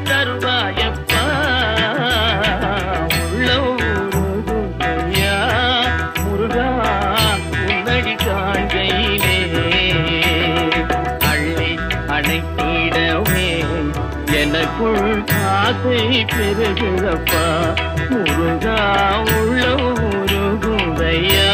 தருவாயப்பா உள்ள உருகுதையா முருகா உன்னடி காண்கையிலே அள்ளி அணைத்திடவே எனக்குள் ஆசை பெருகுதப்பா முருகா உள்ள உருகுதையா